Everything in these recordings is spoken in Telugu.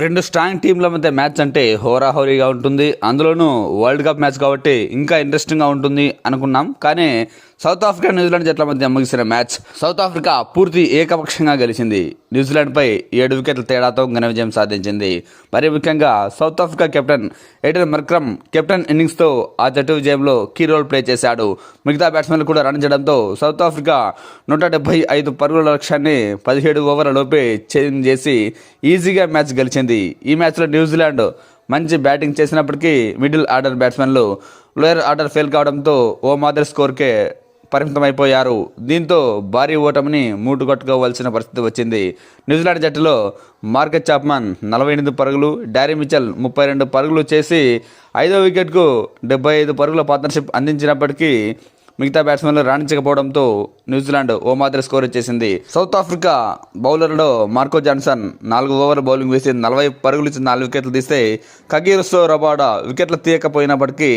రెండు స్ట్రాంగ్ టీంల మధ్య మ్యాచ్ అంటే హోరాహోరీగా ఉంటుంది. అందులోనూ వరల్డ్ కప్ మ్యాచ్ కాబట్టి ఇంకా ఇంట్రెస్టింగ్గా ఉంటుంది అనుకున్నాం. కానీ సౌత్ ఆఫ్రికా న్యూజిలాండ్ జట్ల మధ్య ముగిసిన మ్యాచ్ సౌత్ ఆఫ్రికా పూర్తి ఏకపక్షంగా గెలిచింది. న్యూజిలాండ్పై 7 వికెట్ల తేడాతో ఘన విజయం సాధించింది. మరీ ముఖ్యంగా South Africa captain Aiden Markram captain ఇన్నింగ్స్తో ఆ జట్టు విజయంలో కీ రోల్ ప్లే చేశాడు. మిగతా బ్యాట్స్మెన్లు కూడా రన్ చేయడంతో సౌత్ ఆఫ్రికా 175 పరుగుల లక్ష్యాన్ని 17 ఓవర్ల లోపే ఛేదింగ్ చేసి ఈజీగా మ్యాచ్ గెలిచింది. ఈ మ్యాచ్లో న్యూజిలాండ్ మంచి బ్యాటింగ్ చేసినప్పటికీ మిడిల్ ఆర్డర్ బ్యాట్స్మెన్లు లోయర్ ఆర్డర్ ఫెయిల్ కావడంతో ఓ మాదిరి స్కోర్కే పరిమితమైపోయారు. దీంతో భారీ ఓటమిని మూటగట్టుకోవాల్సిన పరిస్థితి వచ్చింది. న్యూజిలాండ్ జట్టులో మార్కస్ చాప్మన్ 48 పరుగులు, డారీ మిచెల్ 32 పరుగులు చేసి 5వ వికెట్కు 75 పరుగుల పార్ట్నర్షిప్ అందించినప్పటికీ మిగతా బ్యాట్స్మెన్లు రాణించకపోవడంతో న్యూజిలాండ్ ఓ మాదిరి స్కోర్ ఇచ్చేసింది. సౌత్ ఆఫ్రికా బౌలర్లో మార్కో జాన్సన్ 4 ఓవర్ల బౌలింగ్ వేసి 40 పరుగులు ఇచ్చి 4 వికెట్లు తీస్తే కగిరుసో రబాడా వికెట్లు తీయకపోయినప్పటికీ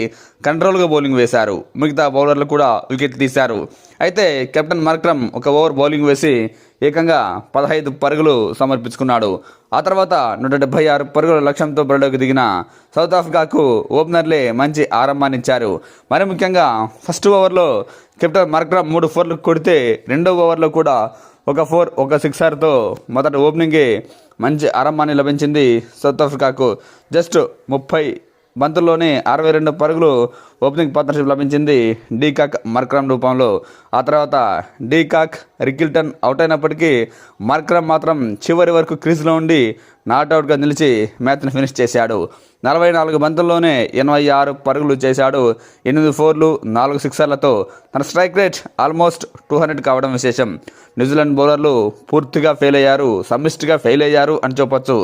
కంట్రోల్గా బౌలింగ్ వేశారు. మిగతా బౌలర్లు కూడా వికెట్లు తీశారు. అయితే కెప్టెన్ మార్క్రమ్ 1 ఓవర్ బౌలింగ్ వేసి ఏకంగా 15 పరుగులు సమర్పించుకున్నాడు. ఆ తర్వాత 176 పరుగుల లక్ష్యంతో బరిలోకి దిగిన సౌత్ ఆఫ్రికాకు ఓపెనర్లే మంచి ఆరంభాన్నిచ్చారు. మరి ముఖ్యంగా ఫస్ట్ ఓవర్లో కెప్టెన్ మార్క్రమ్ 3 ఫోర్లు కొడితే రెండవ ఓవర్లో కూడా 1 4 1 సిక్సర్తో మొదటి ఓపెనింగే మంచి ఆరంభాన్ని లభించింది సౌత్ ఆఫ్రికాకు. జస్ట్ 30 బంతుల్లోనే 62 పరుగులు ఓపెనింగ్ పార్ట్నర్షిప్ లభించింది డీకాక్ మార్క్రమ్ రూపంలో. ఆ తర్వాత డీకాక్ రికిల్టన్ అవుట్ అయినప్పటికీ మార్క్రమ్ మాత్రం చివరి వరకు క్రీజ్లో ఉండి నాట్అవుట్గా నిలిచి మ్యాచ్ను ఫినిష్ చేశాడు. 44 బంతుల్లోనే 86 పరుగులు చేశాడు. 8 ఫోర్లు 4 సిక్సర్లతో తన స్ట్రైక్ రేట్ ఆల్మోస్ట్ 200 కావడం విశేషం. న్యూజిలాండ్ బౌలర్లు పూర్తిగా ఫెయిల్ అయ్యారు, సమిష్టిగా ఫెయిల్ అయ్యారు అని చెప్పొచ్చు.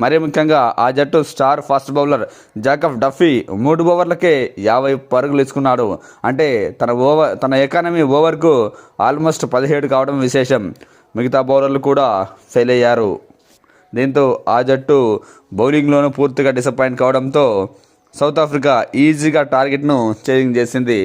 మరీ ముఖ్యంగా ఆ జట్టు star fast bowler Jacob Duffy 3 ఓవర్లకే 50 పరుగులు ఇచ్చుకున్నాడు. అంటే తన ఎకానమీ ఓవర్కు ఆల్మోస్ట్ 17 కావడం విశేషం. మిగతా బౌలర్లు కూడా ఫెయిల్ అయ్యారు. దీంతో ఆ జట్టు బౌలింగ్లోనూ పూర్తిగా డిసప్పాయింట్ కావడంతో సౌత్ ఆఫ్రికా ఈజీగా టార్గెట్ను ఛేదింగ్ చేసింది.